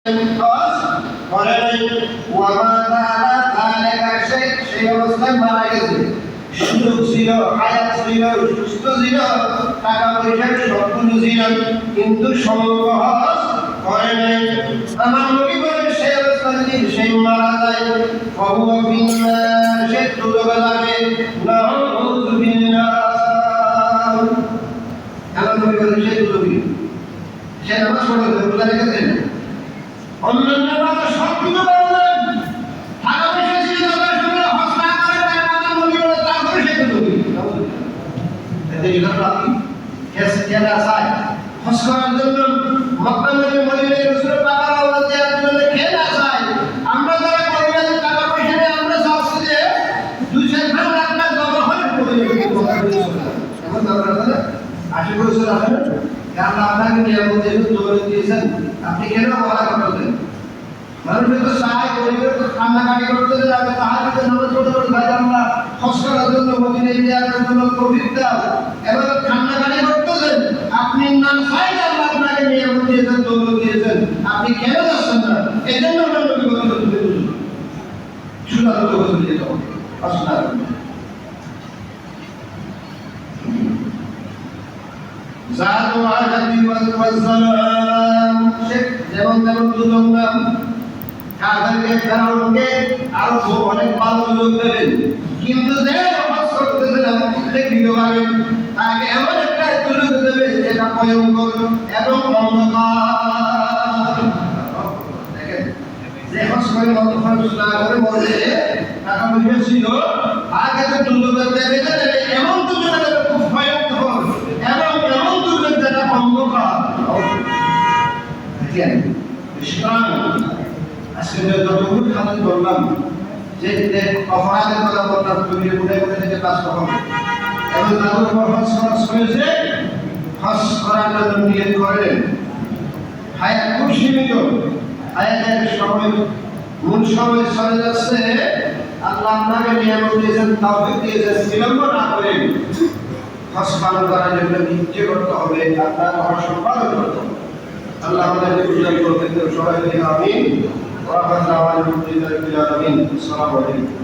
করে নাই ওয়ামা তাআলা সেই অবস্থায় মারা গেছে। সুযোগ ছিল, হায়াত ছিল, সুস্থ ছিল, টাকা পয়সার সবগুলো ছিল, কিন্তু সমগ্র হজ করে নাই। আমার নবী বলেন সেই অবস্থা যদি সেই মারা যায় ফাহুয়া ফিন্নার, সে দুর্যোগে যাবে। নাউযু বিল্লাহ। আমার নবী বলেন সে দুর্যোগে, সে নামাজ পড়ে রোজা রেখেছেন, অন্যান্য সব কিছু বললেন, টাকা পয়সা ছিল, তাদের সঙ্গে হজ না করে আমার নবী বলেন তারপরে সে দুর্যোগে। কেন আসায় হজ করার জন্য মক্কা মদিনায় রাসূল পাক আল্লাহ দেওয়ার জন্য কেন আসায়? আমরা যারা পরিবার টাকা পয়সা নিয়ে আমরা চাচ্ছি যে 2-4 লাখ টাকা জমা হয় এখন দরকার আছে না? আশি বছর আছেন আল্লাহ আপনাকে নিয়ামত দিয়েছেন, আপনি কেন বলা করতেন? মানুষের তো সাহায্য গরিবের তো কান্নাকাটি করতে যাবে, সাহায্য নামাজ পড়তে পড়তে ভাই আমরা হজ করার জন্য মদিনায় যাওয়ার জন্য পবিত্র এবার কান্নাকাটি করতেছেন, আপনি না চাই আল্লাহ আপনাকে নিয়ামত দিয়েছেন, দৌলত দিয়েছেন, আপনি কেন যাচ্ছেন না? এই জন্য আমরা নবী বলেন সুন্দর কথা দিয়ে যাও আসলে জাদু আলাদি ওয়াল সালাম। শেখ যেমন তেমন দুজন নাম কাদেরকে ফেরাউনকে আরো অনেক ভালো লোক দেবেন, কিন্তু যে হজ করতেছেন লিখিতভাবে তাকে এমন একটা সুযোগ দেবে যেটা ভয়ঙ্কর এবং অন্ধকার। দেখেন যে হজ করে খরচ না করে বলে টাকা পয়সা ছিল, আগে তো দুর্যোগ দেবে, এমন দুর্যোগ দেবে খুব ভয়ঙ্কর এবং এমন দুর্যোগ যেটা অন্ধকার। দেখেন আজকে যতটুকু খালি বললাম যে অপরাধের কথা বললাম, তুমি কোথায় কোথায় থেকে কাজ কখন এবং তাদের উপর হজ হয়েছে, হজ করার জন্য নিয়ত করেন। হায়াত খুব সীমিত, হায়াতের সময় মূল সময় চলে যাচ্ছে, আল্লাহ আপনাকে নিয়ামত দিয়েছেন, তাওফিক দিয়েছেন, বিলম্ব না করে হজ পালন করার জন্য ইচ্ছে করতে হবে, আপনার হজ সম্পাদন করতে হবে। আল্লাহ আমাদেরকে উজ্জ্বল করতে সবাই আমিন। ওয়া রাহমাতুল্লাহি ওয়া বারাকাতুহু। আসসালামু আলাইকুম।